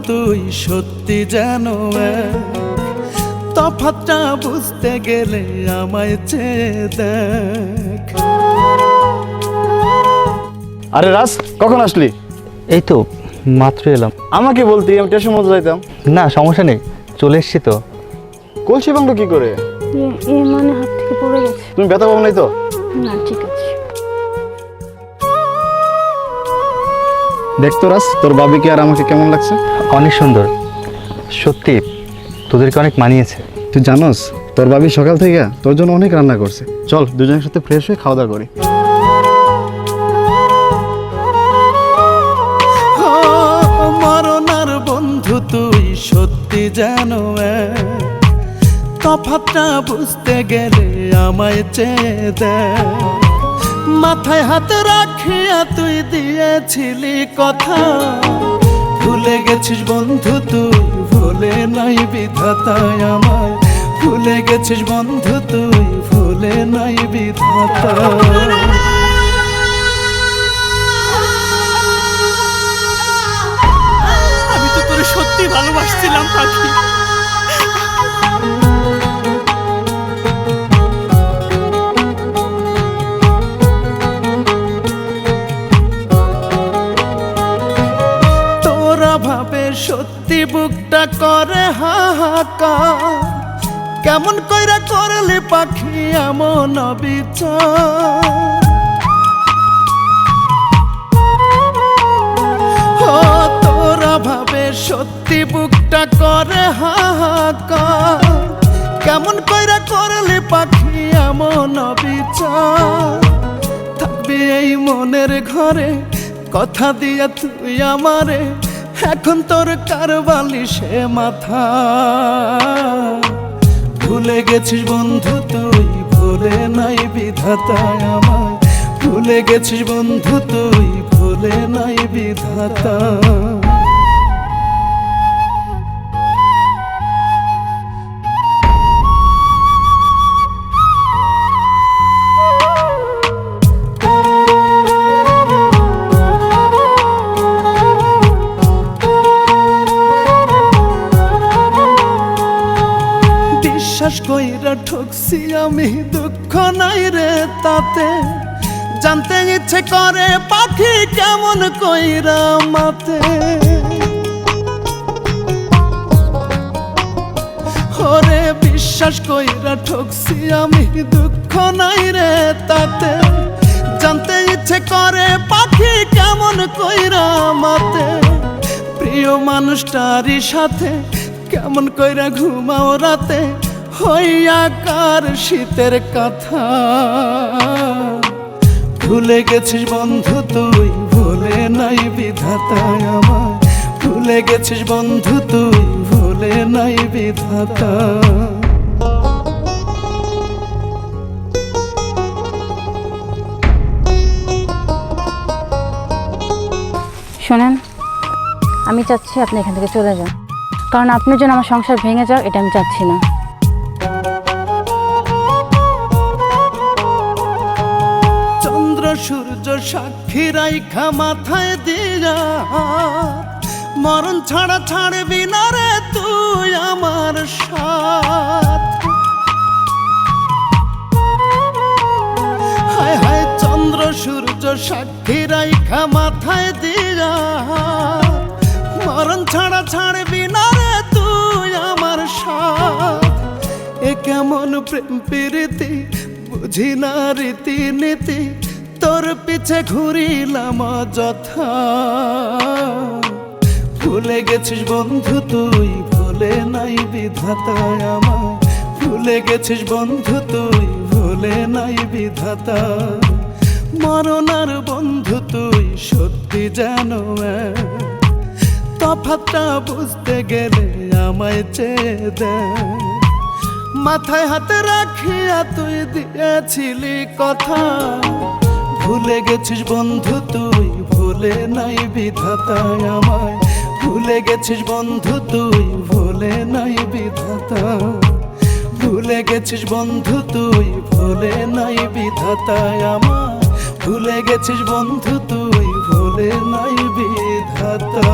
তুই সত্যি যেন তফাৎটা বুঝতে গেলে আমায় চেয়ে দেখ। আরে রাজ, কখন আসলি? এই তো মাত্র এলাম। আমাকে বলতি, আমি স্টেশন মতো যাইতাম। না সমস্যা নেই, চলে এসছি তো। কলসি ভাঙলো কি করে? মানে হাত থেকে পড়ে গেছে। তুমি ব্যথা পাবো নাই তো? না ঠিক আছে। দেখতো রাজ, তোর বাবিকে আর আমাকে কেমন লাগছে? অনেক সুন্দর, সত্যি তোদেরকে অনেক মানিয়েছে। তুই জানোস তোর বাবি সকাল থেকে তোর জন্য অনেক রান্না করছে। চল দুজনের সাথে ফ্রেশ হয়ে খাওয়া দাওয়া করি। মরণার বন্ধু তুই সত্যি যেন তফাৎটা বুঝতে গেলে আমায় চেয়ে দেখ। মাথায় হাত রাখিয়া তুই দিয়েছিলি কথা, ভুলে গেছিস বন্ধু তুই, ভুলে নাই বিধাতায় আমায়। ভুলে গেছিস বন্ধু তুই, ভুলে নাই বিধাতা। আমি তো তোরে সত্যি ভালোবাসছিলাম পাখি। ভাবে সত্যি বুকটা করে হাহাকার, কেমন কইরা করলে পাখি এমন অবিচার। ও তোরা ভাবে সত্যি বুকটা করে হাহাকার, কেমন কইরা করলে পাখি এমন অবিচার। থাকবি এই মনের ঘরে, কথা দিয়া তুই আমারে, এখন তোর কারবালি সে মাথা। ভুলে গেছিস বন্ধু তুই, ভুলে নাই বিধাতায় আমায়। ভুলে গেছিস বন্ধু তুই, ভুলে নাই বিধাতা। বিশ্বাস কইরা ঠকছি আমি, দুঃখ নাই রে তাতে। জানতে ইচ্ছে করে পাখি কেমন কইরা মাতে। ওরে বিশ্বাস কইরা ঠকছি আমি, দুঃখ নাই রে তাতে। জানতে ইচ্ছে করে পাখি কেমন কইরা মাতে। প্রিয় মানুষটারই সাথে কেমন কইরা ঘুমাও রাতে, হইয়া কার শীতের কথা। ভুলে গেছিস বন্ধু তুই, ভুলে নাই বিধাতায় আমায়। ভুলে গেছিস বন্ধু তুই, ভুলে নাই বিধাতা। শোনেন, আমি চাচ্ছি আপনি এখান থেকে চলে যান, কারণ আপনার জন্য আমার সংসার ভেঙে যাও, এটা আমি চাচ্ছি না। চন্দ্র সূর্য সাক্ষী রাইখা মাথায় দিয়া, মরণ ছাড়া ছাড়বি না রে তুই আমার সাথ। হায় হায় চন্দ্র সূর্য সাক্ষী রাইখা মাথায় দিয়া, মরণ ছাড়া ছাড়বি না রে তুই আমার সাথ। এ কেমন প্রেম প্রীতি, বুঝি না রীতি নীতি, তোর পিছে ঘুরিলাম যথা। ভুলে গেছিস বন্ধু তুই, ভুলে নাই বিধাতায় আমায়। ভুলে গেছিস বন্ধু তুই, ভুলে নাই বিধাতা। মরণার বন্ধু তুই সত্যি যেন তফাৎটা বুঝতে গেলে আমায় চেয়ে দেখ। মাথায় হাত রাখিয়া তুই দিয়েছিলি কথা, ভুলে গেছিস বন্ধু তুই, ভুলে নাই বিধাতায় আমায়। ভুলে গেছিস বন্ধু তুই, ভুলে নাই বিধাতা। ভুলে গেছিস বন্ধু তুই, ভুলে নাই বিধাতায় আমায়। ভুলে গেছিস বন্ধু তুই, ভুলে নাই বিধাতা।